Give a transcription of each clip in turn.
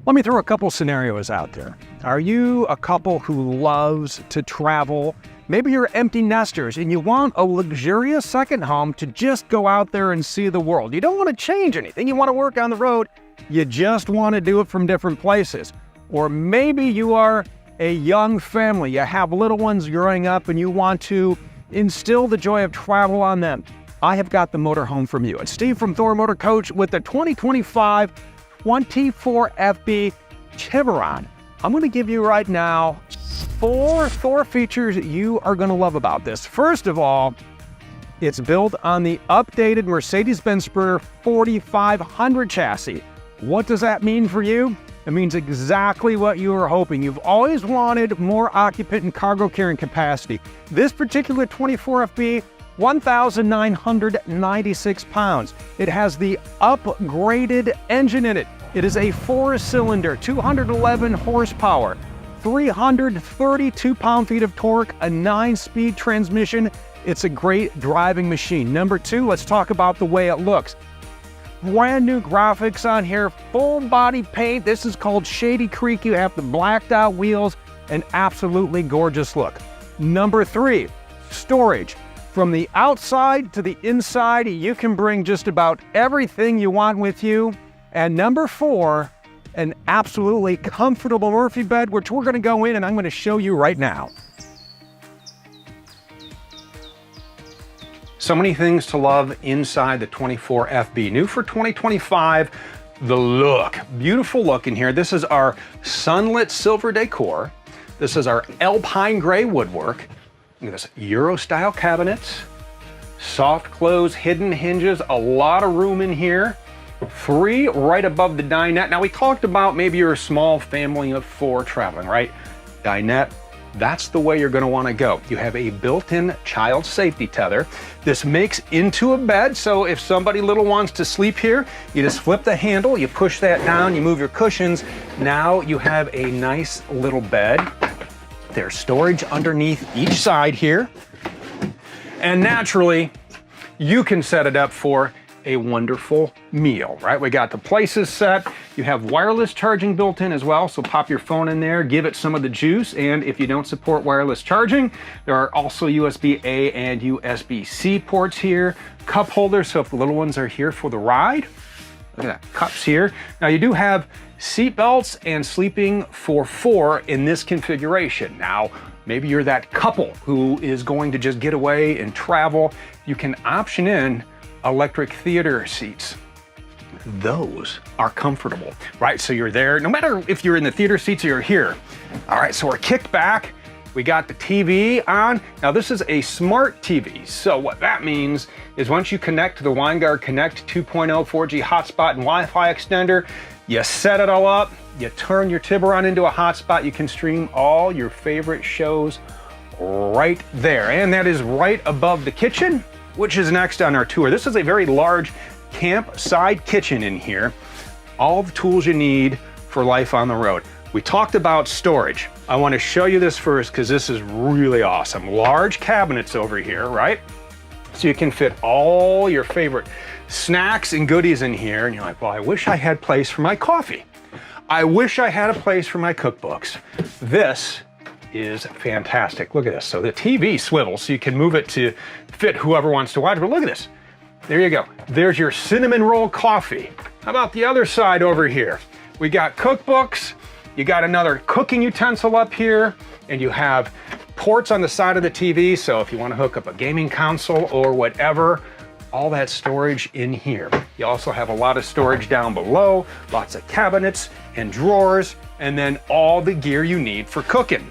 Let me throw a couple scenarios out there. Are you a couple who loves to travel? Maybe you're empty nesters and you want a luxurious second home to just go out there and see the world. You don't want to change anything. You want to work on the road. You just want to do it from different places. Or maybe you are a young family. You have little ones growing up and you want to instill the joy of travel on them. I have got the motorhome from you. It's Steve from Thor Motor Coach with the 2025 24FB Tiburon. I'm going to give you right now 4 Thor features you are going to love about this. First of all, it's built on the updated Mercedes Benz Sprinter 4500 chassis. What does that mean for you? It means exactly what you were hoping. You've always wanted more occupant and cargo carrying capacity. This particular 24FB, 1,996 pounds. It has the upgraded engine in it. It is a 4-cylinder, 211 horsepower, 332 pound-feet of torque, a 9-speed transmission. It's a great driving machine. Number 2, let's talk about the way it looks. Brand new graphics on here, full body paint. This is called Shady Creek. You have the blacked out wheels, an absolutely gorgeous look. Number 3, storage. From the outside to the inside, you can bring just about everything you want with you. And number 4, an absolutely comfortable Murphy bed, which we're going to go in and I'm going to show you right now. So many things to love inside the 24FB. New for 2025, the look. Beautiful look in here. This is our sunlit silver decor. This is our alpine gray woodwork. Look at this, Euro-style cabinets, soft close, hidden hinges, a lot of room in here. 3 right above the dinette. Now we talked about maybe you're a small family of 4 traveling, right? Dinette, that's the way you're gonna wanna go. You have a built-in child safety tether. This makes into a bed, so if somebody little wants to sleep here, you just flip the handle, you push that down, you move your cushions. Now you have a nice little bed. There's storage underneath each side here. And naturally, you can set it up for a wonderful meal, right? We got the places set. You have wireless charging built in as well, so pop your phone in there, give it some of the juice, and if you don't support wireless charging, there are also USB-A and USB-C ports here. Cup holders, so if the little ones are here for the ride, look at that, cups here. Now you do have seat belts and sleeping for 4 in this configuration. Now, maybe you're that couple who is going to just get away and travel. You can option in electric theater seats. Those are comfortable, right? So you're there, no matter if you're in the theater seats or you're here. All right, so we're kicked back. We got the TV on. Now this is a smart TV. So what that means is once you connect to the WineGuard Connect 2.0 4G hotspot and Wi-Fi extender, you set it all up, you turn your Tiburon into a hotspot, you can stream all your favorite shows right there. And that is right above the kitchen, which is next on our tour. This is a very large campside kitchen in here. All the tools you need for life on the road. We talked about storage. I want to show you this first because this is really awesome. Large cabinets over here, right? So you can fit all your favorite snacks and goodies in here. And you're like, well, I wish I had place for my coffee. I wish I had a place for my cookbooks. This is fantastic. Look at this. So the TV swivels, so you can move it to fit whoever wants to watch. But look at this. There you go. There's your cinnamon roll coffee. How about the other side over here? We got cookbooks. You got another cooking utensil up here, and you have ports on the side of the TV. So if you want to hook up a gaming console or whatever, all that storage in here. You also have a lot of storage down below, lots of cabinets and drawers, and then all the gear you need for cooking.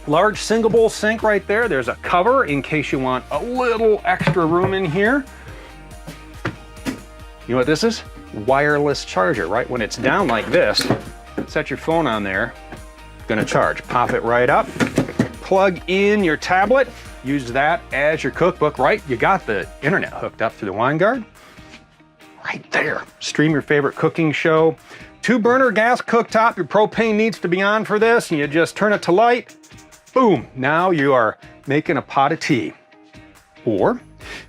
Large single bowl sink right there. There's a cover in case you want a little extra room in here. You know what this is? Wireless charger, right? When it's down like this, set your phone on there, gonna charge. Pop it right up, plug in your tablet, use that as your cookbook, right? You got the internet hooked up through the WineGuard. Right there. Stream your favorite cooking show. 2-burner gas cooktop. Your propane needs to be on for this, and you just turn it to light. Boom, now you are making a pot of tea. Or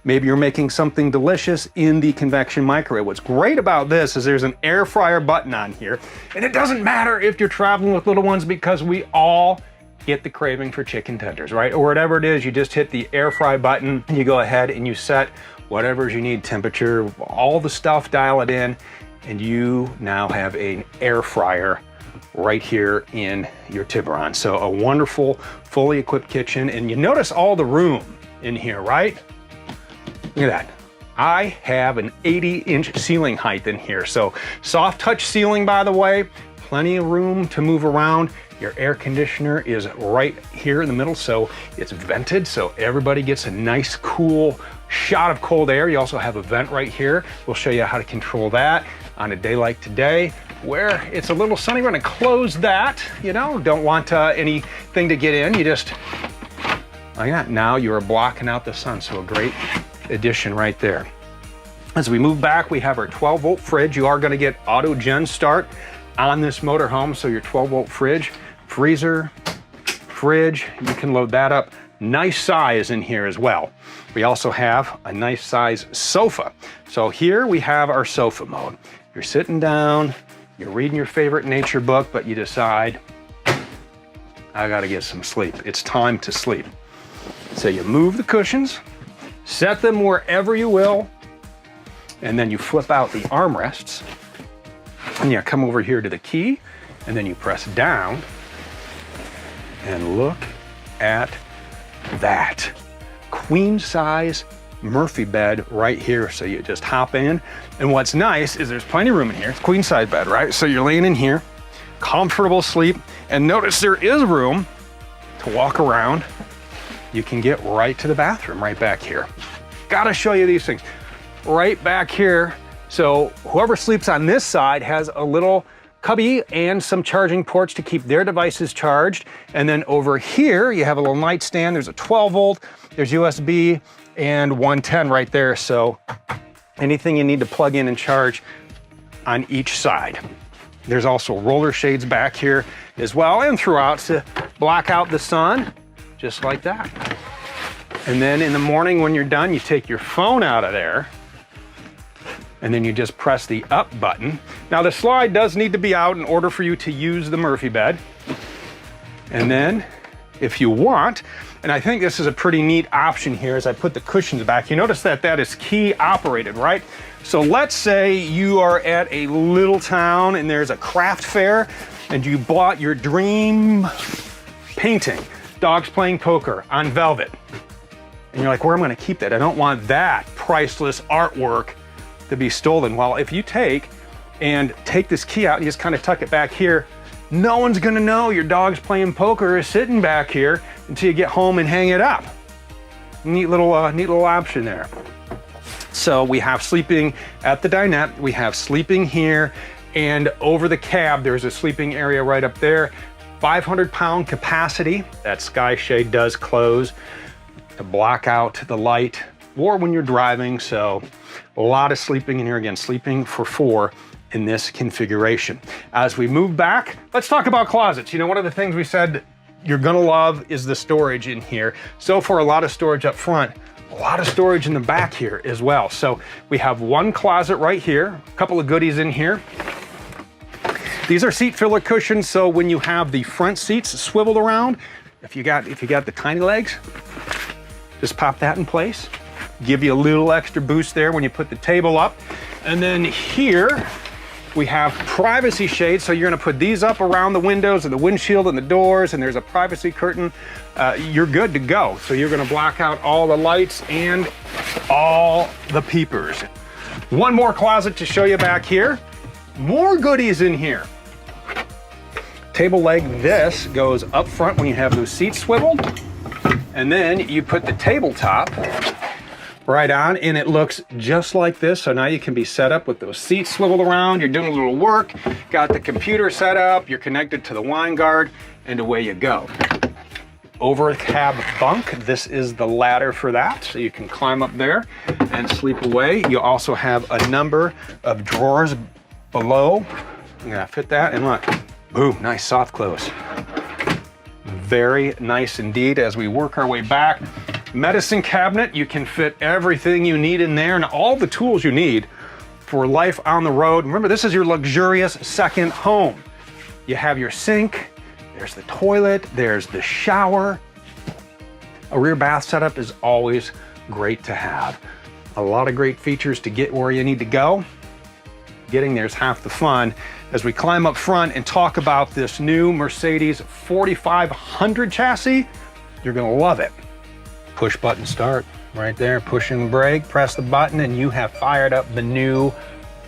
Maybe you're making something delicious in the convection microwave. What's great about this is there's an air fryer button on here, and it doesn't matter if you're traveling with little ones because we all get the craving for chicken tenders, right? Or whatever it is, you just hit the air fry button, you go ahead and you set whatever you need, temperature, all the stuff, dial it in, and you now have an air fryer right here in your Tiburon. So a wonderful, fully equipped kitchen. And you notice all the room in here, right? Look at that. I have an 80-inch ceiling height in here. So soft touch ceiling, by the way, plenty of room to move around. Your air conditioner is right here in the middle, so it's vented, so everybody gets a nice, cool shot of cold air. You also have a vent right here. We'll show you how to control that on a day like today, where it's a little sunny. We're gonna close that, you know, don't want anything to get in. You just, oh yeah, now you're blocking out the sun, so a great addition right there. As we move back, we have our 12-volt fridge. You are gonna get auto gen start on this motorhome, so your 12-volt fridge, freezer, fridge, you can load that up. Nice size in here as well. We also have a nice size sofa. So here we have our sofa mode. You're sitting down, you're reading your favorite nature book, but you decide, I gotta get some sleep. It's time to sleep. So you move the cushions, set them wherever you will, and then you flip out the armrests, and you come over here to the key, and then you press down, and look at that. Queen size Murphy bed right here. So you just hop in. And what's nice is there's plenty of room in here. It's queen size bed, right? So you're laying in here, comfortable sleep. And notice there is room to walk around. You can get right to the bathroom right back here. Gotta show you these things. Right back here. So whoever sleeps on this side has a little cubby and some charging ports to keep their devices charged. And then over here, you have a little nightstand. There's a 12-volt, there's USB, and 110 right there. So anything you need to plug in and charge on each side. There's also roller shades back here as well and throughout to block out the sun, just like that. And then in the morning when you're done, you take your phone out of there, and then you just press the up button. Now the slide does need to be out in order for you to use the Murphy bed. And then if you want, and I think this is a pretty neat option here as I put the cushions back, you notice that that is key operated, right? So let's say you are at a little town and there's a craft fair and you bought your dream painting, dogs playing poker on velvet. And you're like, where am I gonna keep that? I don't want that priceless artwork to be stolen. Well, if you take this key out and you just kind of tuck it back here, no one's gonna know your dog's playing poker is sitting back here until you get home and hang it up. Neat little option there. So we have sleeping at the dinette, we have sleeping here, and over the cab, there's a sleeping area right up there. 500-pound capacity. That sky shade does close to block out the light or when you're driving, so a lot of sleeping in here. Again, sleeping for 4 in this configuration. As we move back, let's talk about closets. You know, one of the things we said you're gonna love is the storage in here. So for a lot of storage up front, a lot of storage in the back here as well. So we have one closet right here, a couple of goodies in here. These are seat filler cushions, so when you have the front seats swiveled around, if you got the tiny legs, just pop that in place. Give you a little extra boost there when you put the table up. And then here we have privacy shades. So you're gonna put these up around the windows and the windshield and the doors, and there's a privacy curtain. You're good to go. So you're gonna block out all the lights and all the peepers. One more closet to show you back here. More goodies in here. Table leg, this goes up front when you have those seats swiveled. And then you put the tabletop right on, and it looks just like this. So now you can be set up with those seats swiveled around. You're doing a little work, got the computer set up, you're connected to the wine guard, and away you go. Over cab bunk, this is the ladder for that. So you can climb up there and sleep away. You also have a number of drawers below. I'm gonna fit that, and look, boom, nice soft close. Very nice indeed. As we work our way back, Medicine cabinet, you can fit everything you need in there and all the tools you need for life on the road. Remember, this is your luxurious second home. You have your sink, there's the toilet, there's the shower. A rear bath setup is always great to have. A lot of great features to get where you need to go. Getting there's half the fun. As we climb up front and talk about this new Mercedes 4500 chassis, you're gonna love it. Push button start right there, pushing the brake, press the button, and you have fired up the new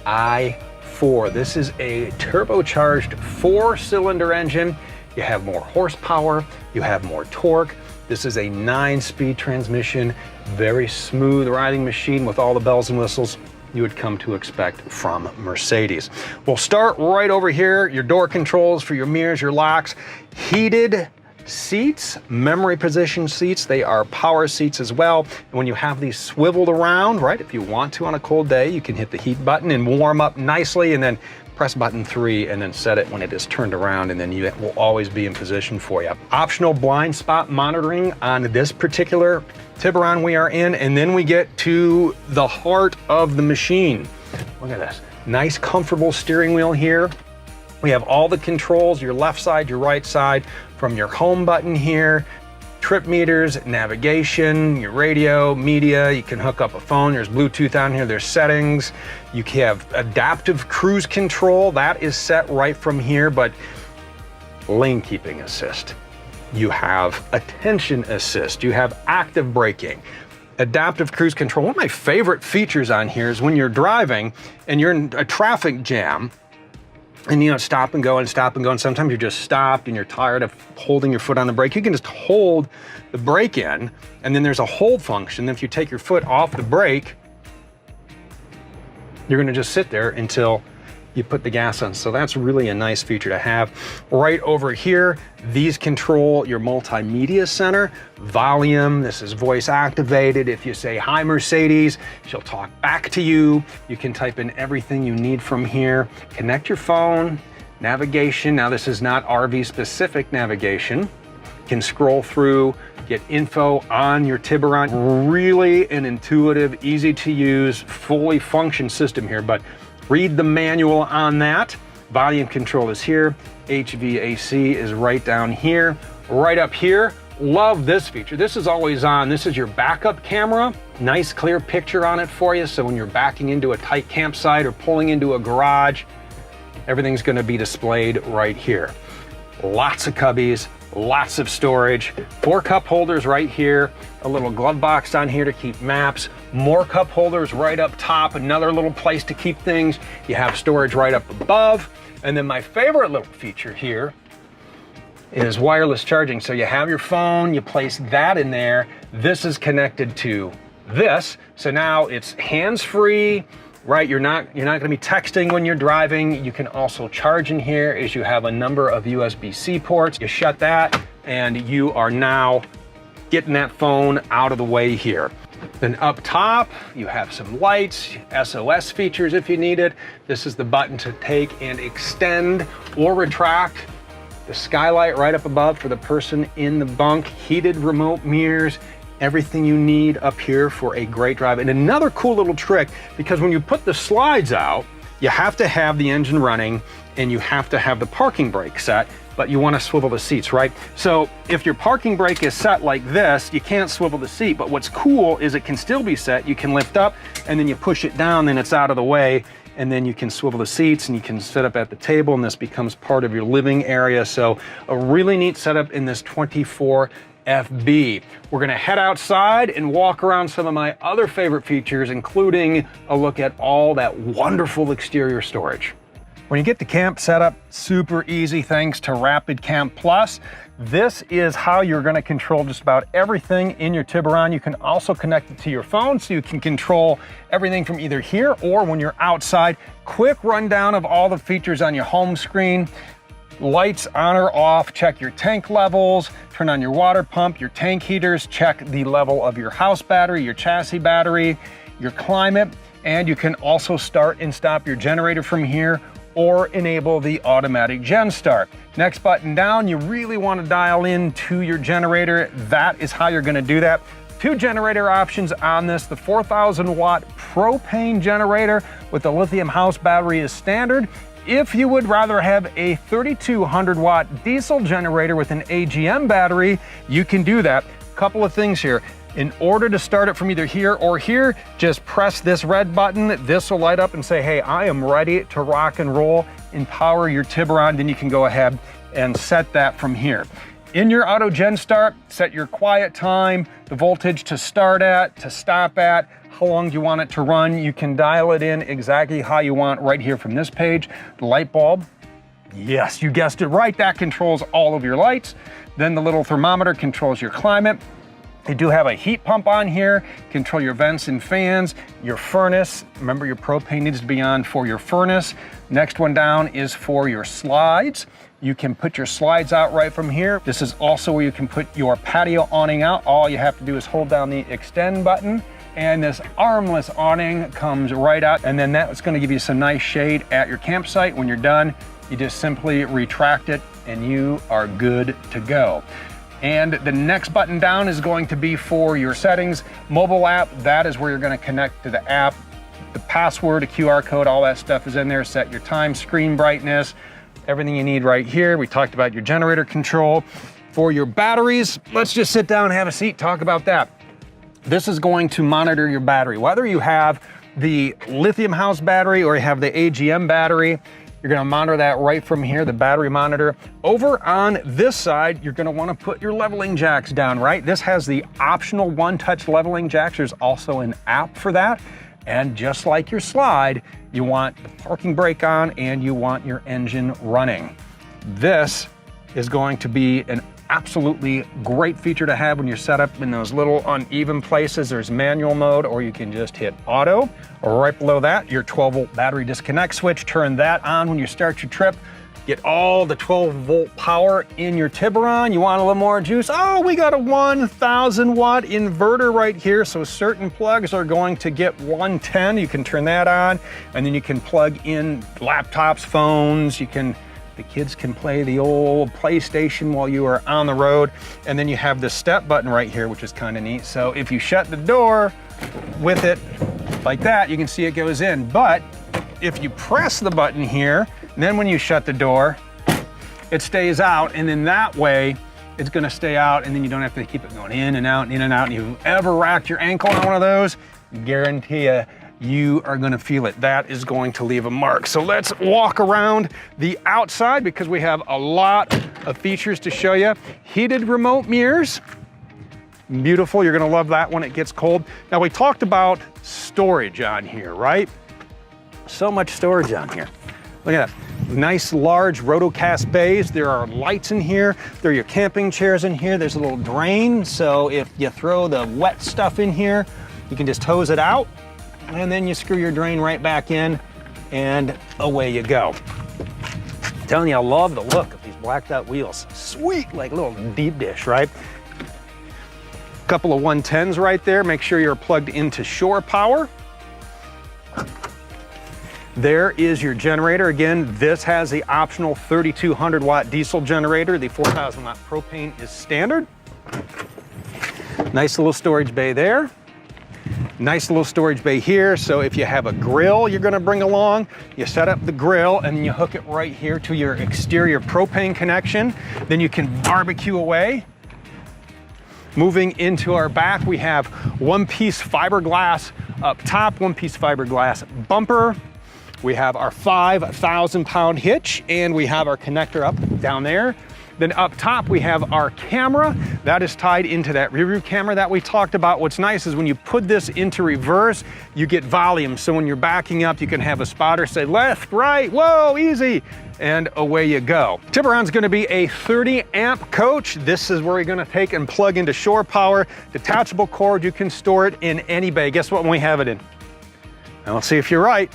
i4. This is a turbocharged 4-cylinder engine. You have more horsepower, you have more torque. This is a 9-speed transmission, very smooth riding machine with all the bells and whistles you would come to expect from Mercedes. We'll start right over here. Your door controls for your mirrors, your locks, heated seats, memory position seats. They are power seats as well. And when you have these swiveled around, right, if you want to on a cold day, you can hit the heat button and warm up nicely, and then press button 3 and then set it when it is turned around, and then you will always be in position for you. Optional blind spot monitoring on this particular Tiburon we are in, and then we get to the heart of the machine. Look at this. Nice, comfortable steering wheel here. We have all the controls, your left side, your right side, from your home button here, trip meters, navigation, your radio, media. You can hook up a phone. There's Bluetooth on here. There's settings. You can have adaptive cruise control. That is set right from here, but lane keeping assist. You have attention assist. You have active braking, adaptive cruise control. One of my favorite features on here is when you're driving and you're in a traffic jam, and you know, stop and go and stop and go, and sometimes you're just stopped and you're tired of holding your foot on the brake. You can just hold the brake in, and then there's a hold function. If you take your foot off the brake, you're gonna just sit there until you put the gas on. So that's really a nice feature to have. Right over here, these control your multimedia center, volume. This is voice activated. If you say, "Hi Mercedes," she'll talk back to you. You can type in everything you need from here. Connect your phone, navigation. Now this is not RV specific navigation. You can scroll through, get info on your Tiburon. Really an intuitive, easy to use, fully functioned system here, but read the manual on that. Volume control is here. HVAC is right down here. Right up here, love this feature. This is always on. This is your backup camera. Nice clear picture on it for you. So when you're backing into a tight campsite or pulling into a garage, everything's gonna be displayed right here. Lots of cubbies, lots of storage, 4 cup holders right here, a little glove box on here to keep maps, more cup holders right up top, another little place to keep things. You have storage right up above. And then my favorite little feature here is wireless charging. So you have your phone, you place that in there. This is connected to this. So now it's hands-free, right? You're not gonna be texting when you're driving. You can also charge in here as you have a number of USB-C ports. You shut that and you are now getting that phone out of the way here. Then up top, you have some lights, SOS features if you need it. This is the button to take and extend or retract. The skylight right up above for the person in the bunk, heated remote mirrors, everything you need up here for a great drive. And another cool little trick, because when you put the slides out, you have to have the engine running and you have to have the parking brake set, but you want to swivel the seats, right? So if your parking brake is set like this, you can't swivel the seat, but what's cool is it can still be set. You can lift up and then you push it down, then it's out of the way, and then you can swivel the seats and you can sit up at the table and this becomes part of your living area. So a really neat setup in this 24FB. We're gonna head outside and walk around some of my other favorite features, including a look at all that wonderful exterior storage. When you get the camp set up, super easy thanks to Rapid Camp Plus. This is how you're gonna control just about everything in your Tiburon. You can also connect it to your phone so you can control everything from either here or when you're outside. Quick rundown of all the features on your home screen. Lights on or off, check your tank levels, turn on your water pump, your tank heaters, check the level of your house battery, your chassis battery, your climate, and you can also start and stop your generator from here or enable the automatic gen start. Next button down, you really want to dial in to your generator. That is how you're going to do that. Two generator options on this. The 4,000 watt propane generator with the lithium house battery is standard. If you would rather have a 3,200 watt diesel generator with an AGM battery, you can do that. Couple of things here. In order to start it from either here or here, just press this red button. This will light up and say, hey, I am ready to rock and roll and power your Tiburon. Then you can go ahead and set that from here. In your auto gen start, set your quiet time, the voltage to start at, to stop at, how long do you want it to run. You can dial it in exactly how you want right here from this page. The light bulb, yes, you guessed it right, that controls all of your lights. Then the little thermometer controls your climate. You do have a heat pump on here, control your vents and fans, your furnace. Remember, your propane needs to be on for your furnace. Next one down is for your slides. You can put your slides out right from here. This is also where you can put your patio awning out. All you have to do is hold down the extend button, and this armless awning comes right out, and then that's gonna give you some nice shade at your campsite. When you're done, you just simply retract it and you are good to go. And the next button down is going to be for your settings. Mobile app, that is where you're gonna connect to the app. The password, a QR code, all that stuff is in there. Set your time, screen brightness, everything you need right here. We talked about your generator control. For your batteries, let's just sit down and have a seat, talk about that. This is going to monitor your battery. Whether you have the lithium house battery or you have the AGM battery, you're gonna monitor that right from here, the battery monitor. Over on this side, you're gonna wanna put your leveling jacks down, right? This has the optional one-touch leveling jacks. There's also an app for that. And just like your slide, you want the parking brake on and you want your engine running. This is going to be an absolutely great feature to have when you're set up in those little uneven places. There's manual mode, or you can just hit auto. Right below that, your 12-volt battery disconnect switch. Turn that on when you start your trip. Get all the 12-volt power in your Tiburon. You want a little more juice? Oh, we got a 1,000 watt inverter right here, so certain plugs are going to get 110. You can turn that on, and then you can plug in laptops, phones. The kids can play the old PlayStation while you are on the road. And then you have the step button right here, which is kind of neat. So if you shut the door with it like that, you can see it goes in. But if you press the button here, then when you shut the door, it stays out, and then that way it's gonna stay out, and then you don't have to keep it going in and out and in and out. And if you've ever racked your ankle on one of those, guarantee you are gonna feel it. That is going to leave a mark. So let's walk around the outside because we have a lot of features to show you. Heated remote mirrors. Beautiful, you're gonna love that when it gets cold. Now we talked about storage on here, right? So much storage on here. Look at that. Nice large rotocast bays. There are lights in here. There are your camping chairs in here. There's a little drain. So if you throw the wet stuff in here, you can just hose it out, and then you screw your drain right back in, and away you go. I'm telling you, I love the look of these blacked out wheels. Sweet, like a little deep dish, right? Couple of 110s right there. Make sure you're plugged into shore power. There is your generator. Again, this has the optional 3,200 watt diesel generator. The 4,000 watt propane is standard. Nice little storage bay there. Nice little storage bay here. So if you have a grill you're gonna bring along, you set up the grill and then you hook it right here to your exterior propane connection. Then you can barbecue away. Moving into our back, we have one-piece fiberglass up top, one-piece fiberglass bumper. We have our 5,000 pound hitch, and we have our connector up down there. Then up top, we have our camera. That is tied into that rear view camera that we talked about. What's nice is when you put this into reverse, you get volume. So when you're backing up, you can have a spotter say left, right, whoa, easy, and away you go. Tiburon's gonna be a 30 amp coach. This is where you're gonna take and plug into shore power. Detachable cord, you can store it in any bay. Guess what we have it in? Now let's see if you're right.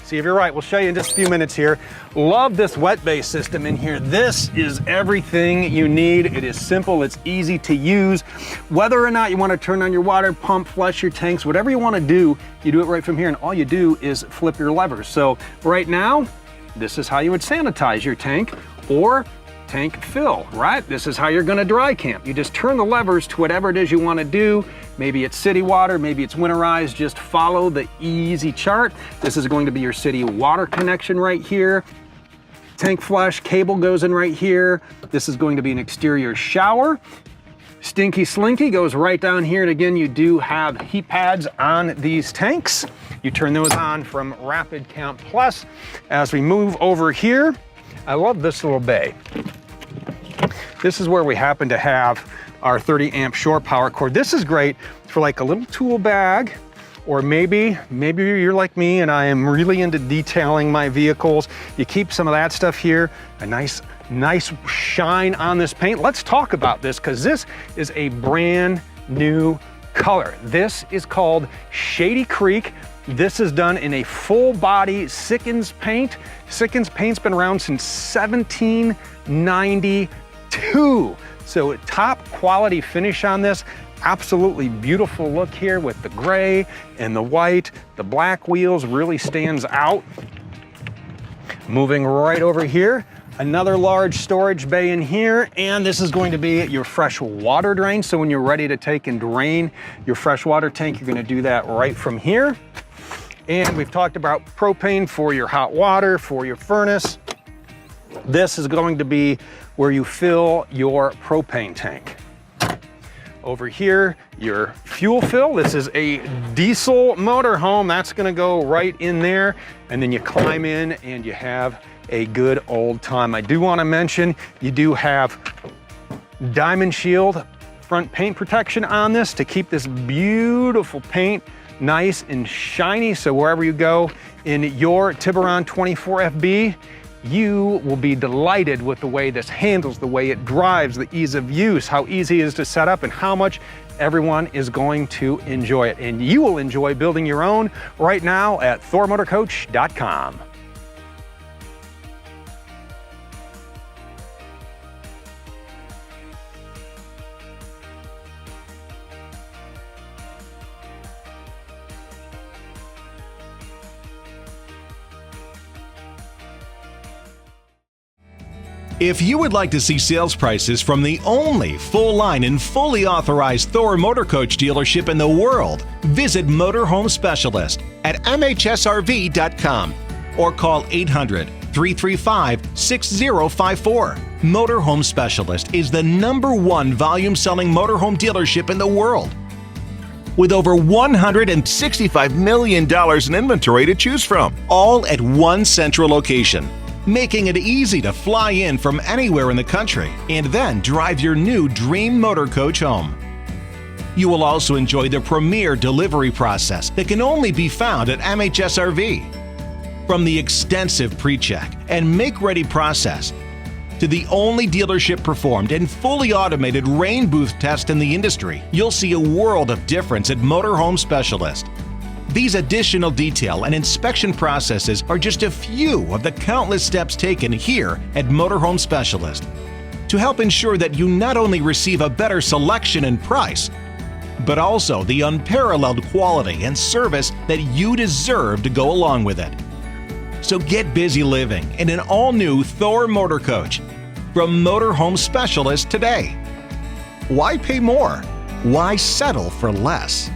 We'll show you in just a few minutes here. Love this wet bay system in here. This is everything you need. It is simple, it's easy to use. Whether or not you want to turn on your water pump, flush your tanks, whatever you want to do, you do it right from here, and all you do is flip your levers. So right now, this is how you would sanitize your tank, or tank fill, right? This is how you're gonna dry camp. You just turn the levers to whatever it is you wanna do. Maybe it's city water, maybe it's winterized. Just follow the easy chart. This is going to be your city water connection right here. Tank flush cable goes in right here. This is going to be an exterior shower. Stinky Slinky goes right down here, and again, you do have heat pads on these tanks. You turn those on from Rapid Count Plus. As we move over here, I love this little bay. This is where we happen to have our 30 amp shore power cord. This is great for like a little tool bag, or maybe you're like me and I am really into detailing my vehicles. You keep some of that stuff here, a nice shine on this paint. Let's talk about this because this is a brand new color. This is called Shady Creek. This is done in a full body Sikkens paint. Sikkens paint's been around since 1792. So top quality finish on this. Absolutely beautiful look here with the gray and the white. The black wheels really stands out. Moving right over here, another large storage bay in here, and this is going to be your fresh water drain. So when you're ready to take and drain your fresh water tank, you're gonna do that right from here. And we've talked about propane for your hot water, for your furnace. This is going to be where you fill your propane tank. Over here, your fuel fill. This is a diesel motorhome. That's gonna go right in there. And then you climb in and you have a good old time. I do wanna mention, you do have Diamond Shield front paint protection on this to keep this beautiful paint nice and shiny. So wherever you go in your Tiburon 24FB, you will be delighted with the way this handles, the way it drives, the ease of use, how easy it is to set up, and how much everyone is going to enjoy it. And you will enjoy building your own right now at thormotorcoach.com. If you would like to see sales prices from the only full-line and fully authorized Thor Motor Coach dealership in the world, visit Motorhome Specialist at MHSRV.com or call 800-335-6054. Motorhome Specialist is the #1 volume-selling motorhome dealership in the world, with over $165 million in inventory to choose from, all at one central location, making it easy to fly in from anywhere in the country and then drive your new dream motor coach home. You will also enjoy the premier delivery process that can only be found at MHSRV. From the extensive pre-check and make-ready process to the only dealership performed and fully automated rain booth test in the industry, you'll see a world of difference at Motorhome Specialist. These additional detail and inspection processes are just a few of the countless steps taken here at Motorhome Specialist to help ensure that you not only receive a better selection and price, but also the unparalleled quality and service that you deserve to go along with it. So get busy living in an all-new Thor Motor Coach from Motorhome Specialist today. Why pay more? Why settle for less?